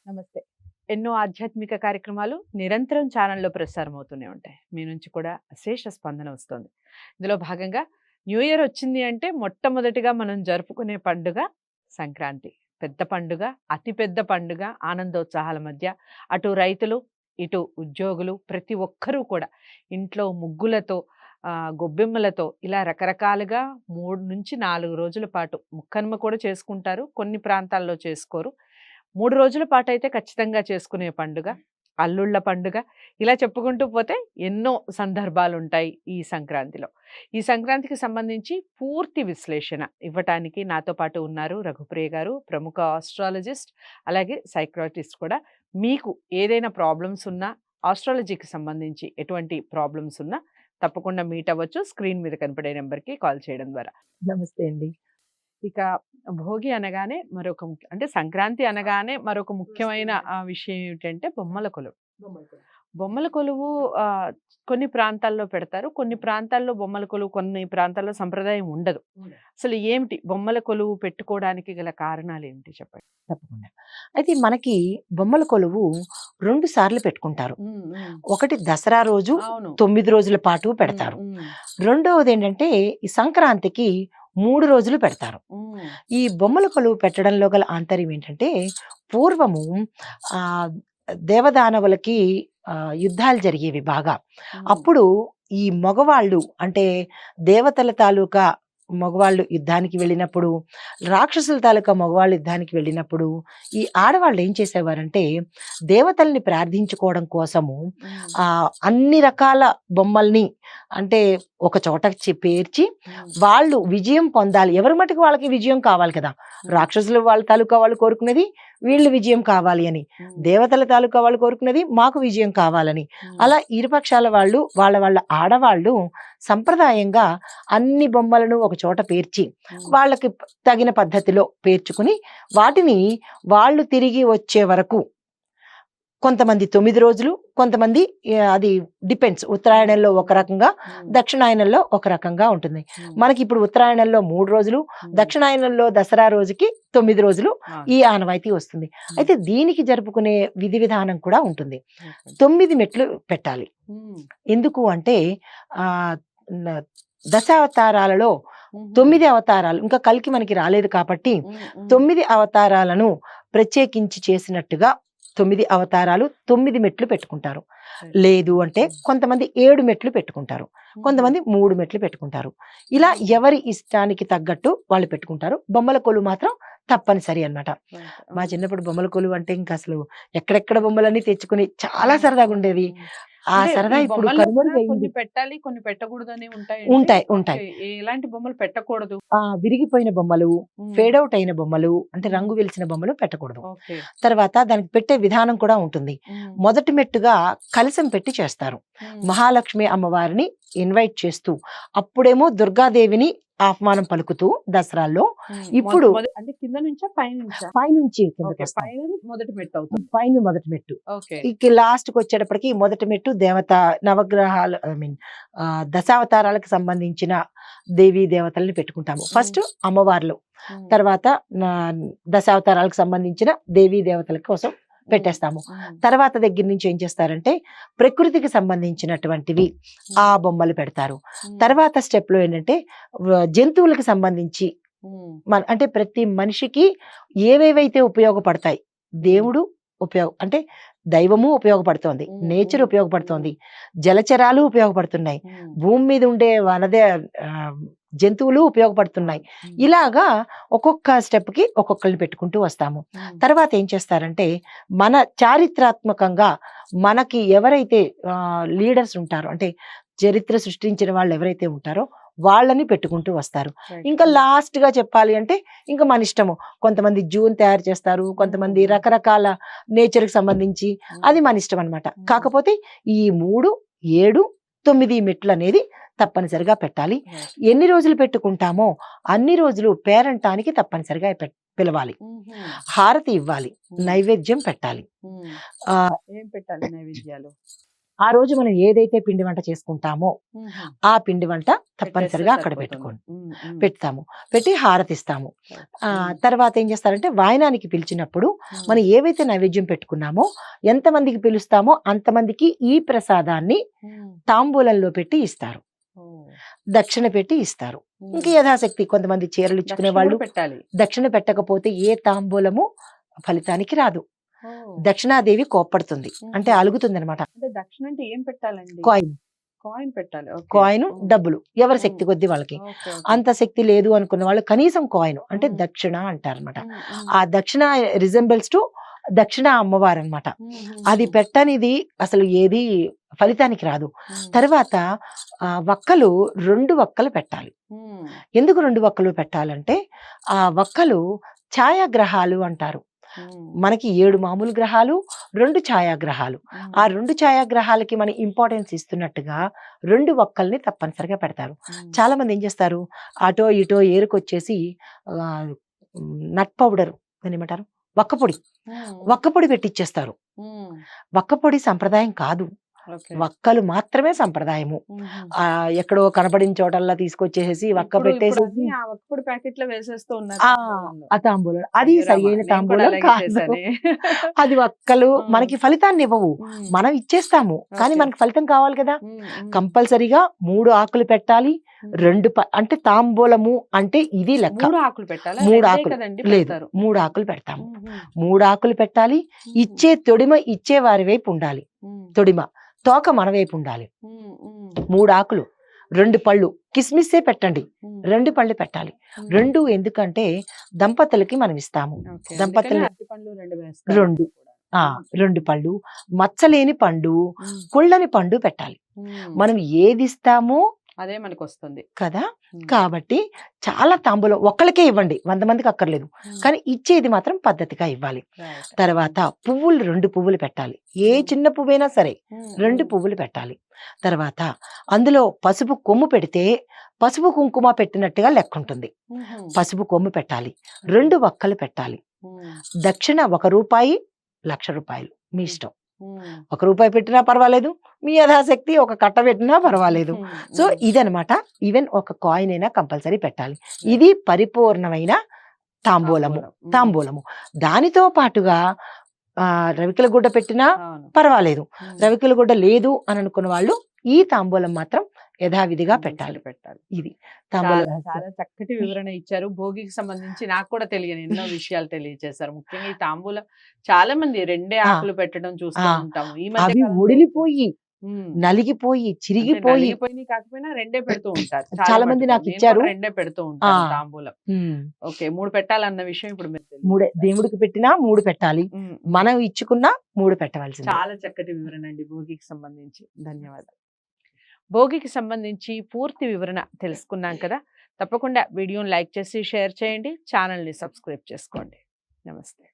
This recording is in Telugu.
నమస్తే. ఎన్నో ఆధ్యాత్మిక కార్యక్రమాలు నిరంతరం ఛానల్‌లో ప్రసారం అవుతూనే ఉంటాయి. మీ నుంచి కూడా అశేష స్పందన వస్తోంది. ఇందులో భాగంగా న్యూ ఇయర్ వచ్చింది అంటే మొట్టమొదటిగా మనం జరుపుకునే పండుగ సంక్రాంతి. పెద్ద పండుగ, అతి పెద్ద పండుగ, ఆనందోత్సాహాల మధ్య అటు రైతులు, ఇటు ఉద్యోగులు ప్రతి ఒక్కరూ కూడా ఇంట్లో ముగ్గులతో గొబ్బెమ్మలతో ఇలా రకరకాలుగా 3-4 రోజుల పాటు ముక్కనుమ కూడా చేసుకుంటారు. కొన్ని ప్రాంతాల్లో చేసుకోరు. 3 రోజుల పాటైతే ఖచ్చితంగా చేసుకునే పండుగ. అల్లుళ్ళ పండుగ. ఇలా చెప్పుకుంటూ పోతే ఎన్నో సందర్భాలుంటాయి ఈ సంక్రాంతిలో. ఈ సంక్రాంతికి సంబంధించి పూర్తి విశ్లేషణ ఇవ్వటానికి నాతో పాటు ఉన్నారు రఘుప్రియ గారు, ప్రముఖ ఆస్ట్రాలజిస్ట్, అలాగే సైకియాట్రిస్ట్ కూడా. మీకు ఏదైనా ప్రాబ్లమ్స్ ఉన్నా, ఆస్ట్రాలజీకి సంబంధించి ఎటువంటి ప్రాబ్లమ్స్ ఉన్నా తప్పకుండా మీట్ అవ్వచ్చు. స్క్రీన్ మీద కనపడే నెంబర్‌కి కాల్ చేయడం ద్వారా. నమస్తే అండి. ఇక భోగి అనగానే అంటే సంక్రాంతి అనగానే మరొక ముఖ్యమైన విషయం ఏమిటంటే బొమ్మల కొలువు. బొమ్మల కొలువు కొన్ని ప్రాంతాల్లో పెడతారు. కొన్ని ప్రాంతాల్లో బొమ్మల కొలువు, కొన్ని ప్రాంతాల్లో సంప్రదాయం ఉండదు. అసలు ఏమిటి బొమ్మల కొలువు పెట్టుకోవడానికి గల కారణాలు ఏమిటి చెప్పండి? తప్పకుండా. అయితే మనకి బొమ్మల కొలువు 2 సార్లు పెట్టుకుంటారు. ఒకటి దసరా రోజు అవును. 9 రోజుల పాటు పెడతారు. రెండవదేంటంటే ఈ సంక్రాంతికి 3 రోజులు పెడతారు. ఈ బొమ్మల కొలువు పెట్టడంలో గల ఆంతర్యం ఏంటంటే, పూర్వము ఆహ్, దేవదానవులకి యుద్ధాలు జరిగేవి బాగా. అప్పుడు ఈ మగవాళ్ళు అంటే దేవతల తాలూకా మగవాళ్ళు యుద్ధానికి వెళ్ళినప్పుడు, రాక్షసుల తాలూకా మగవాళ్ళు యుద్ధానికి వెళ్ళినప్పుడు, ఈ ఆడవాళ్ళు ఏం చేసేవారంటే దేవతల్ని ప్రార్థించుకోవడం కోసము అన్ని రకాల బొమ్మల్ని అంటే ఒక చోట పేర్చి వాళ్ళు విజయం పొందాలి. ఎవరి మటుకు వాళ్ళకి విజయం కావాలి కదా. రాక్షసులు వాళ్ళ తాలూకా వాళ్ళు కోరుకునేది వీళ్ళు విజయం కావాలి అని, దేవతల తాలూకా వాళ్ళు కోరుకునేది మాకు విజయం కావాలని. అలా ఇరుపక్షాల వాళ్ళు వాళ్ళ ఆడవాళ్ళు సంప్రదాయంగా అన్ని బొమ్మలను ఒక చోట పేర్చి వాళ్ళకి తగిన పద్ధతిలో పేర్చుకుని వాటిని వాళ్ళు తిరిగి వచ్చే వరకు కొంతమంది 9 రోజులు, కొంతమంది అది డిపెండ్స్. ఉత్తరాయణంలో ఒక రకంగా, దక్షిణాయనంలో ఒక రకంగా ఉంటుంది. మనకి ఇప్పుడు ఉత్తరాయణంలో 3 రోజులు, దక్షిణాయనంలో దసరా రోజుకి 9 రోజులు ఈ ఆనవాయితీ వస్తుంది. అయితే దీనికి జరుపుకునే విధి విధానం కూడా ఉంటుంది. 9 మెట్లు పెట్టాలి. ఎందుకు అంటే దశావతారాలలో 9 అవతారాలు, ఇంకా కల్కి మనకి రాలేదు కాబట్టి 9 అవతారాలను ప్రత్యేకించి చేసినట్టుగా 9 అవతారాలు 9 మెట్లు పెట్టుకుంటారు. లేదు అంటే కొంతమంది 7 మెట్లు పెట్టుకుంటారు, కొంతమంది 3 మెట్లు పెట్టుకుంటారు. ఇలా ఎవరి ఇష్టానికి తగ్గట్టు వాళ్ళు పెట్టుకుంటారు. బొమ్మల కొలువు మాత్రం తప్పనిసరి అన్నమాట. మా చిన్నప్పుడు బొమ్మల కొలువు అంటే ఇంకా అసలు ఎక్కడెక్కడ బొమ్మలన్నీ తెచ్చుకుని చాలా సరదాగా ఉండేది. ఆ సరదా ఇప్పుడు కొన్ని పెట్టాలి, కొన్ని పెట్టకూడదు అని ఉంటాయి. ఎలాంటి బొమ్మలు పెట్టకూడదు? విరిగిపోయిన బొమ్మలు, ఫేడ్ అవుట్ అయిన బొమ్మలు అంటే రంగు వెలిసిన బొమ్మలు పెట్టకూడదు. తర్వాత దానికి పెట్టే విధానం కూడా ఉంటుంది. మొదటి మెట్టుగా కలశం పెట్టి చేస్తారు. మహాలక్ష్మి అమ్మవారిని ఇన్వైట్ చేస్తూ, అప్పుడేమో దుర్గాదేవిని ఆహ్వానం పలుకుతూ దసరాల్లో, ఇప్పుడు అంటే కింద నుంచా పైనుంచి మొదటి మెట్టు అవుతుంది. పైన మొదటి మెట్టు. ఇక లాస్ట్ కి వచ్చేటప్పటికి మొదటి మెట్టు దేవత నవగ్రహాలు దశావతారాలకు సంబంధించిన దేవీ దేవతల్ని పెట్టుకుంటాము. ఫస్ట్ అమ్మవార్లు, తర్వాత దశావతారాలకు సంబంధించిన దేవీ దేవతల కోసం పెట్టేస్తాము. తర్వాత దగ్గర నుంచి ఏం చేస్తారంటే ప్రకృతికి సంబంధించినటువంటివి ఆ బొమ్మలు పెడతారు. తర్వాత స్టెప్ లో ఏంటంటే జంతువులకు సంబంధించి అంటే ప్రతి మనిషికి ఏవేవైతే ఉపయోగపడతాయి, దేవుడు అంటే దైవము ఉపయోగపడుతోంది, నేచర్ ఉపయోగపడుతోంది, జలచరాలు ఉపయోగపడుతున్నాయి, భూమి మీద ఉండే జంతువులు ఉపయోగపడుతున్నాయి. ఇలాగా ఒక్కొక్క స్టెప్ కి ఒక్కొక్కరిని పెట్టుకుంటూ వస్తాము. తర్వాత ఏం చేస్తారంటే మన చారిత్రాత్మకంగా మనకి ఎవరైతే లీడర్స్ ఉంటారో, అంటే చరిత్ర సృష్టించిన వాళ్ళు ఎవరైతే ఉంటారో వాళ్ళని పెట్టుకుంటూ వస్తారు. ఇంకా లాస్ట్ గా చెప్పాలి అంటే ఇంకా మన ఇష్టము. కొంతమంది జూన్ తయారు చేస్తారు, కొంతమంది రకరకాల నేచర్ కి సంబంధించి, అది మన ఇష్టం అన్నమాట. కాకపోతే ఈ 3, 7, 9 మెట్లు అనేది తప్పనిసరిగా పెట్టాలి. ఎన్ని రోజులు పెట్టుకుంటామో అన్ని రోజులు పేరంటానికి తప్పనిసరిగా పిలవాలి, హారతి ఇవ్వాలి, నైవేద్యం పెట్టాలి. ఏం పెట్టాలి నైవేద్యాలు? ఆ రోజు మనం ఏదైతే పిండి వంట చేసుకుంటామో మ్మ్. ఆ పిండి వంట తప్పనిసరిగా అక్కడ సరిపోతుంది. పెట్టుకోండి, మ్మ్, మ్మ్. పెడతాము, పెట్టి హారతిస్తాము. మ్మ్. తర్వాత ఏం చేస్తారంటే వాయనానికి పిలిచినప్పుడు మనం ఏవైతే నైవేద్యం పెట్టుకున్నామో ఎంతమందికి పిలుస్తామో అంతమందికి ఈ ప్రసాదాన్ని మ్మ్. తాంబూలంలో పెట్టి ఇస్తారు, ఓ. దక్షిణ పెట్టి ఇస్తారు. మ్మ్. ఇంకా యథాశక్తి కొంతమంది చీరలు ఇచ్చుకునే దక్షిణ వాళ్ళు కూడా పెట్టాలి. దక్షిణ పెట్టకపోతే ఏ తాంబూలము ఫలితానికి రాదు, ఓ. దక్షిణాదేవి కోప్పడుతుంది, అంటే మ్మ్. అలుగుతుంది అనమాట. అంటే దక్షిణ అంటే ఏం పెట్టాలండి? కాయిన్, కాయిన్ పెట్టాలి. ఓకే. కాయిన్, మ్మ్. డబ్బులు ఎవరి మ్మ్. శక్తి కొద్ది వాళ్ళకి. Okay, okay. అంత శక్తి లేదు అనుకున్న వాళ్ళు కనీసం కాయిన్ అంటే మ్మ్. దక్షిణ అంటారనమాట. మ్మ్, మ్మ్. ఆ దక్షిణ రిజెంబుల్స్ టు దక్షిణ అమ్మవారు అనమాట. మ్మ్, మ్మ్, అది మ్మ్. పెట్టనిది అసలు ఏది ఫలితానికి రాదు. మ్మ్. తర్వాత వక్కలు 2 వక్కలు పెట్టాలి. మ్మ్. ఎందుకు 2 వక్కలు పెట్టాలంటే ఆ వక్కలు ఛాయాగ్రహాలు అంటారు. మ్మ్. మనకి 7 మామూలు గ్రహాలు, 2 ఛాయాగ్రహాలు. ఆ మ్మ్. 2 ఛాయాగ్రహాలకి మనం ఇంపార్టెన్స్ ఇస్తున్నట్టుగా 2 వక్కల్ని తప్పనిసరిగా పెడతారు. మ్మ్. చాలా మంది ఏం చేస్తారు, అటో ఇటో ఏరుకొచ్చేసి నట్ పౌడర్ దాన్ని ఏమంటారు, వక్కపొడి, మ్మ్. వక్కపొడి పెట్టిచ్చేస్తారు. మ్మ్. వక్కపొడి సంప్రదాయం కాదు, ఓకే. వక్కలు మాత్రమే సంప్రదాయము. మ్మ్. ఎక్కడో కనపడిన చోటల్లా తీసుకొచ్చేసేసి వక్క ఇప్పుడు పెట్టేసేసి అన్ని ఆ ఒక్కప్పుడు ప్యాకెట్ లో వేసేస్తూ ఉన్నారు ఆ తాంబూలంలో. ఆ తాంబూలం అది అయ్యో రామా, సరియైన నేను కూడా తాంబూలం అలాగే కాదు. చేశానే. అది వక్కలు మ్మ్. మనకి ఫలితాన్ని ఇవ్వవు, మ్మ్. మనం ఇచ్చేస్తాము కానీ ఓకే. మనకి ఫలితం కావాలి కదా. మ్మ్, మ్మ్. కంపల్సరిగా 3 ఆకులు పెట్టాలి, మ్మ్. 2 అంటే తాంబూలము అంటే ఇది లెక్క. 3 ఆకులు పెట్టాలా? 3 రెండే ఆకులు కదండి లేదు, పెడతారు. 3 ఆకులు పెడతాము. మ్మ్. 3 ఆకులు పెట్టాలి. మ్మ్. ఇచ్చే తొడిమ ఇచ్చే వారి వైపు ఉండాలి, మ్మ్. తొడిమ తోక మన వైపు ఉండాలి. మ్మ్. మ్మ్. 3 ఆకులు, 2 పళ్ళు, కిస్మిస్సే పెట్టండి, మ్మ్. 2 పళ్ళు పెట్టాలి. మ్మ్. 2 ఎందుకంటే దంపతులకి మనం ఇస్తాము. ఓకే. అందుకని దంపతులు అరటిపండ్లు 2 వేస్తారు 2 కూడా. మ్మ్. 2 పళ్ళు, మచ్చలేని పండు, మ్మ్. కుళ్ళని పండు పెట్టాలి. మ్మ్. మనం ఏది ఇస్తామో అదే మనకు వస్తుంది. కదా, మ్మ్. కాబట్టి చాలా తాంబూలం ఒక్కళ్ళకే ఇవ్వండి, 100 మందికి అక్కర్లేదు, మ్మ్. కానీ ఇచ్చేది మాత్రం పద్ధతిగా ఇవ్వాలి. రైట్. తర్వాత పువ్వులు 2 పువ్వులు పెట్టాలి, ఏ మ్మ్. చిన్న పువ్వైనా సరే మ్మ్. 2 మ్మ్. పువ్వులు పెట్టాలి. తర్వాత అందులో పసుపు కొమ్ము పెడితే పసుపు కుంకుమ పెట్టినట్టుగా లెక్క ఉంటుంది. మ్మ్. పసుపు కొమ్ము పెట్టాలి, 2 వక్కలు పెట్టాలి. మ్మ్. దక్షిణ 1 రూపాయి, 1,00,000 రూపాయలు మీ మ్మ్. ఇష్టం. మ్మ్. 1 రూపాయి పెట్టినా పర్వాలేదు, మీ యథాశక్తి ఒక కట్ట పెట్టినా పర్వాలేదు. మ్మ్. సో మ్మ్. ఇదనమాట. ఈవెన్ ఒక కాయిన్ అయినా కంపల్సరీ పెట్టాలి. రైట్. ఇది పరిపూర్ణమైన తాంబూలము. తాంబూలం. మ్మ్. తాంబూలము దానితో పాటుగా రవికల గుడ్డ పెట్టినా అవును. పర్వాలేదు, మ్మ్. రవికల గుడ్డ లేదు అని అనుకున్న వాళ్ళు ఈ తాంబూలం మాత్రం యథావిధిగా పెట్టాలి. కంపల్సరీ పెట్టాలి. ఇది తాంబూల చాలా రహస్యం. చాలా చక్కటి వివరణ ఇచ్చారు. భోగికి సంబంధించి నాకు కూడా తెలియని ఎన్నో విషయాలు తెలియజేశారు. ముఖ్యంగా ఈ తాంబూలం చాలా మంది 2 ఆ, ఆకులు పెట్టడం చూస్తూ ఆ, ఉంటాము. ఈ మధ్య అవి కాలంలో ఒడిలిపోయి మ్మ్. నలిగిపోయి అంటే చిరిగిపోయి నలిగిపోయినాయి కాకపోయినా 2 పెడుతూ ఉంటారు చాలా చాలా మంది మటుకు. నాకు నేను ఇచ్చారు. కూడా 2 పెడుతూ ఆ ఉంటాను తాంబూలం. ఉమ్, ఓకే, 3 పెట్టాలన్న విషయం ఇప్పుడు మీరు 3 తెలియజేశారు. దేవుడికి పెట్టినా 3 పెట్టాలి, మ్మ్. మ్మ్. మనం ఇచ్చుకున్నా 3 పెట్టవలసిందే. చాలా చక్కటి వివరణ అండి భోగికి సంబంధించి. ధన్యవాదాలు. భోగికి సంబంధించి పూర్తి వివరణ తెలుసుకున్నాం కదా. తప్పకుండా వీడియోని లైక్ చేసి షేర్ చేయండి, ఛానల్ని సబ్స్క్రైబ్ చేసుకోండి. నమస్తే.